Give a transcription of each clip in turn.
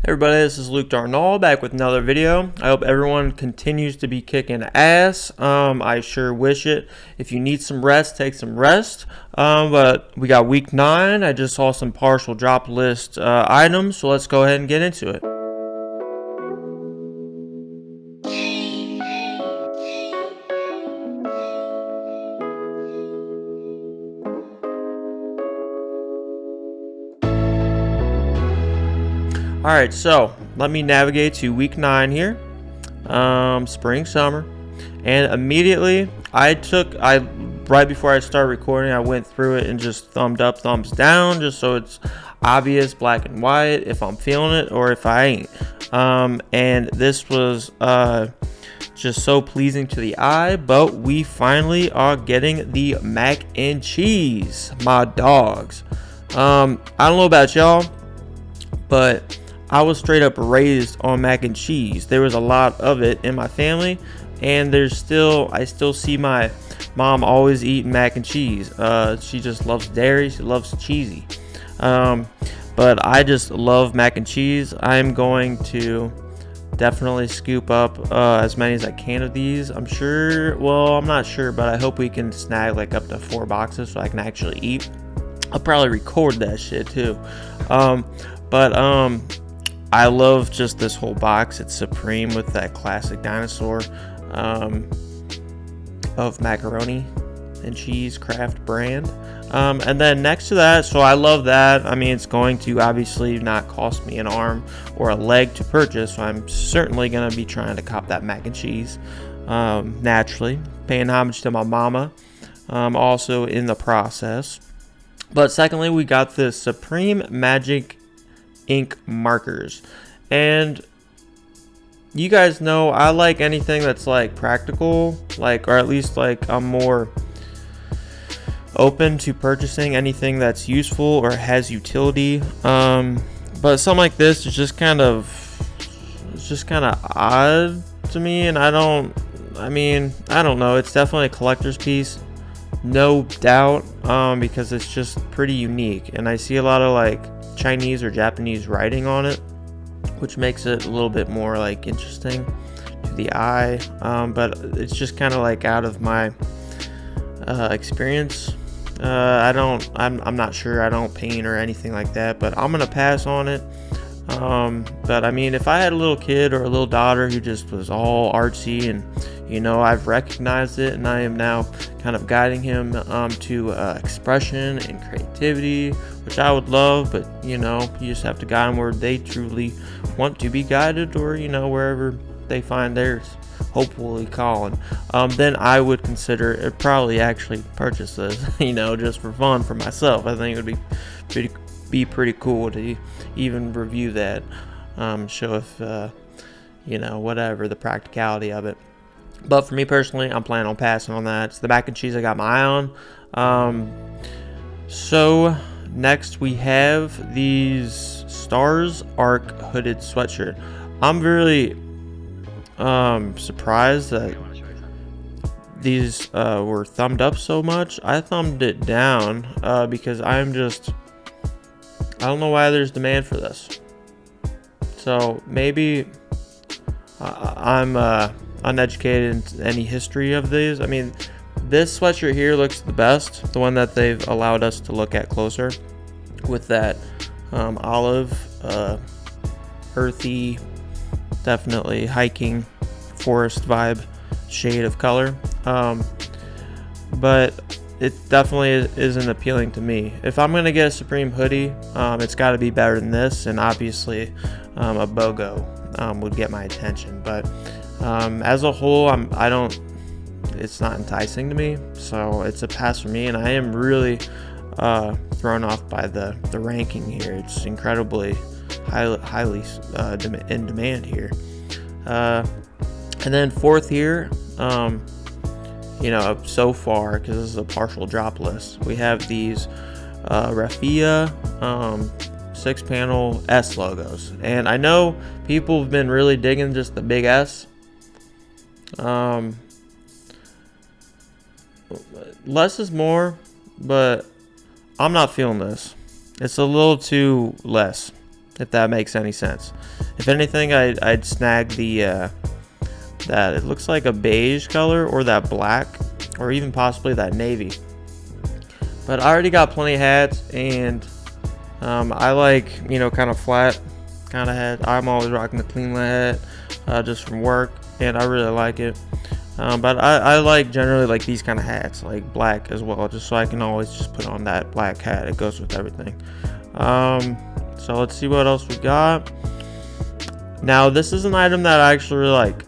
Everybody, this is Luke Darnall back with another video. I hope everyone continues to be kicking ass. I sure wish it. If you need some rest, take some rest. But we got week 9. I just saw some partial drop list items, so let's go ahead and get into it. Alright, so let me navigate to week 9 here, spring, summer, and immediately right before I started recording, I went through it and just thumbed up, thumbs down, just so it's obvious, black and white, if I'm feeling it or if I ain't. And this was just so pleasing to the eye, but we finally are getting the mac and cheese, my dogs. I don't know about y'all, but I was straight up raised on mac and cheese. There was a lot of it in my family, and I still see my mom always eating mac and cheese. She just loves dairy. She loves cheesy. But I just love mac and cheese. I'm going to definitely scoop up as many as I can of these. I'm not sure, but I hope we can snag like up to 4 boxes so I can actually eat. I'll probably record that shit too. I love just this whole box. It's supreme with that classic dinosaur of macaroni and cheese Kraft brand. And then next to that, so I love that. I mean, it's going to obviously not cost me an arm or a leg to purchase, so I'm certainly going to be trying to cop that mac and cheese. Naturally, paying homage to my mama, also in the process. But secondly, we got the Supreme Magic ink markers, and you guys know I like anything that's like practical, like, or at least like I'm more open to purchasing anything that's useful or has utility. But something like this is just kind of odd to me, and I don't know, it's definitely a collector's piece, no doubt, because it's just pretty unique, and I see a lot of like Chinese or Japanese writing on it, which makes it a little bit more like interesting to the eye, but it's just kind of like out of my experience. I'm not sure. I don't paint or anything like that, but I'm gonna pass on it. But I mean, if I had a little kid or a little daughter who just was all artsy, and I've recognized it, and I am now kind of guiding him to expression and creativity, which I would love, but you just have to guide them where they truly want to be guided, or wherever they find theirs hopefully calling. Then I would consider it, probably actually purchase this, just for fun for myself. I think it would be pretty cool to even review that, show if whatever the practicality of it. But for me personally, I'm planning on passing on that. It's the mac and cheese I got my eye on. So next we have these Stars Arc hooded sweatshirt. I'm really surprised that these were thumbed up so much. I thumbed it down because I don't know why there's demand for this. So maybe I'm uneducated in any history of these. I mean, this sweatshirt here looks the best, the one that they've allowed us to look at closer, with that olive, earthy, definitely hiking forest vibe shade of color. But it definitely isn't appealing to me. If I'm gonna get a Supreme hoodie, it's got to be better than this, and obviously a BOGO would get my attention. But as a whole, it's not enticing to me, so it's a pass for me. And I am really thrown off by the ranking here. It's incredibly highly in demand here. And then fourth here, so far, because this is a partial drop list, we have these Raffia 6-panel S logos, and I know people have been really digging just the big S. Less is more, but I'm not feeling this. It's a little too less. if that makes any sense. If anything, I'd snag the that it looks like a beige color, or that black, or even possibly that navy. But I already got plenty of hats, and I like, you know, kind of flat kind of hat. I'm always rocking the clean hat just from work, and I really like it. But I like generally like these kind of hats, like black as well, just so I can always just put on that black hat. It goes with everything. So let's see what else we got. Now this is an item that I actually really like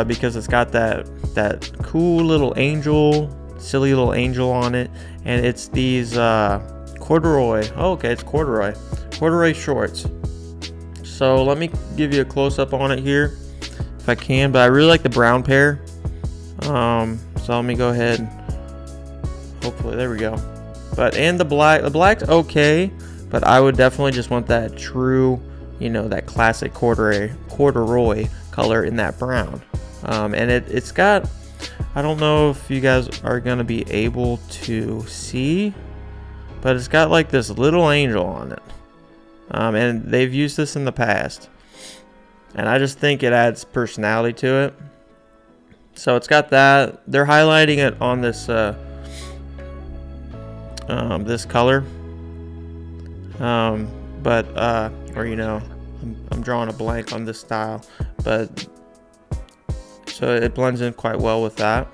because it's got that cool little angel, silly little angel on it, and it's these corduroy. Oh, okay, it's corduroy shorts. So let me give you a close-up on it here if I can, but I really like the brown pair. So let me go ahead, hopefully, there we go. But and the black's okay, but I would definitely just want that true, you know, that classic corduroy color in that brown. And it's got, I don't know if you guys are gonna be able to see, but it's got like this little angel on it. And they've used this in the past, and I just think it adds personality to it. So it's got that. They're highlighting it on this this color, or you know, I'm drawing a blank on this style, but so it blends in quite well with that.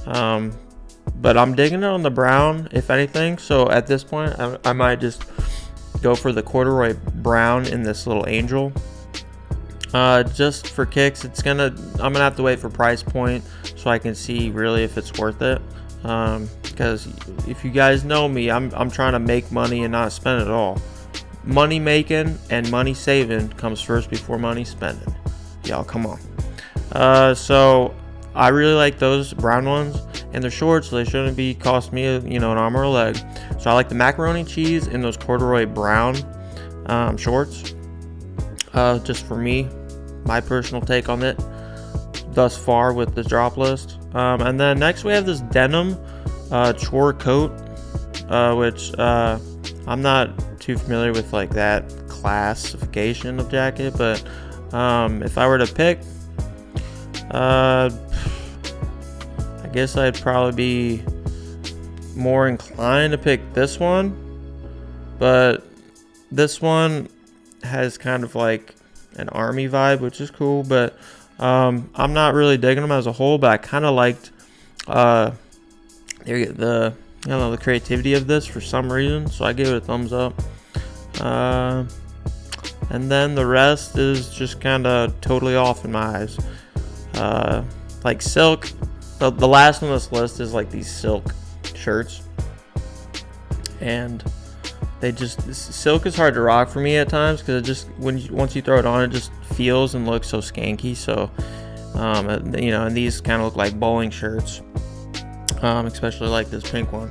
But I'm digging it on the brown, if anything. So at this point, I might just go for the corduroy brown in this little angel. Just for kicks. I'm gonna have to wait for price point so I can see really if it's worth it. Because if you guys know me, I'm trying to make money and not spend it all. Money making and money saving comes first before money spending. Y'all, come on. So I really like those brown ones, and they're short, so they shouldn't be cost me an arm or a leg. So I like the macaroni cheese in those corduroy brown shorts. Just for me, my personal take on it thus far with this drop list. And then next we have this denim chore coat, which I'm not too familiar with like that classification of jacket, but if I were to pick, I guess I'd probably be more inclined to pick this one, but this one has kind of like an army vibe, which is cool, but I'm not really digging them as a whole. But I kind of liked the creativity of this for some reason, so I give it a thumbs up. And then the rest is just kind of totally off in my eyes. Like silk, the last on this list is like these silk shirts, and silk is hard to rock for me at times, because it just once you throw it on, it just feels and looks so skanky. So and these kind of look like bowling shirts, especially like this pink one,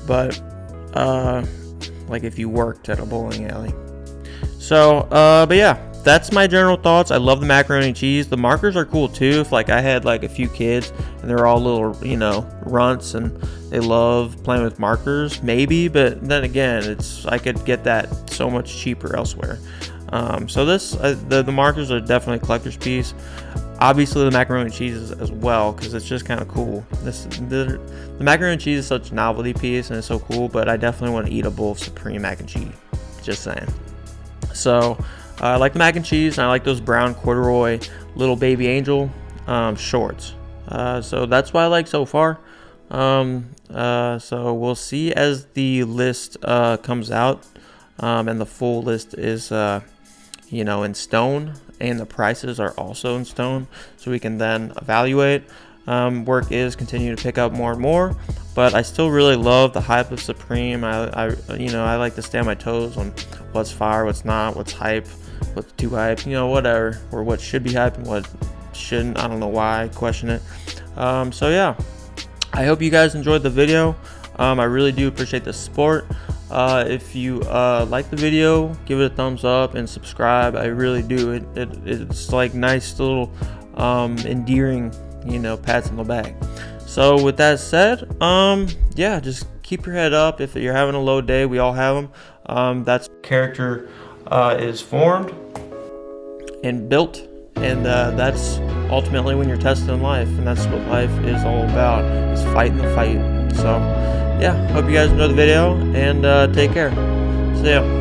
but like if you worked at a bowling alley. So but yeah, that's my general thoughts. I love the macaroni and cheese. The markers are cool too. If like I had like a few kids and they're all little runts and they love playing with markers, maybe, but then again, I could get that so much cheaper elsewhere. So the markers are definitely a collector's piece. Obviously the macaroni and cheese as well, because it's just kind of cool. The macaroni and cheese is such a novelty piece and it's so cool, but I definitely want to eat a bowl of Supreme mac and cheese, just saying. So I like the mac and cheese, and I like those brown corduroy little baby angel shorts. So that's what I like so far. So we'll see as the list comes out, and the full list is in stone, and the prices are also in stone, so we can then evaluate. Work is continuing to pick up more and more, but I still really love the hype of Supreme. I like to stay on my toes on what's fire, what's not, what's hype, what's too hype, whatever, or what should be hype and what shouldn't. I don't know why I question it. So yeah, I hope you guys enjoyed the video. I really do appreciate the support. If you like the video, give it a thumbs up and subscribe. I really do. It's like nice little endearing pats on the back. So with that said, yeah, just keep your head up. If you're having a low day, we all have them. That's character is formed and built, and that's ultimately when you're tested in life, and that's what life is all about, is fighting the fight. So yeah, hope you guys enjoyed the video, and take care. See ya.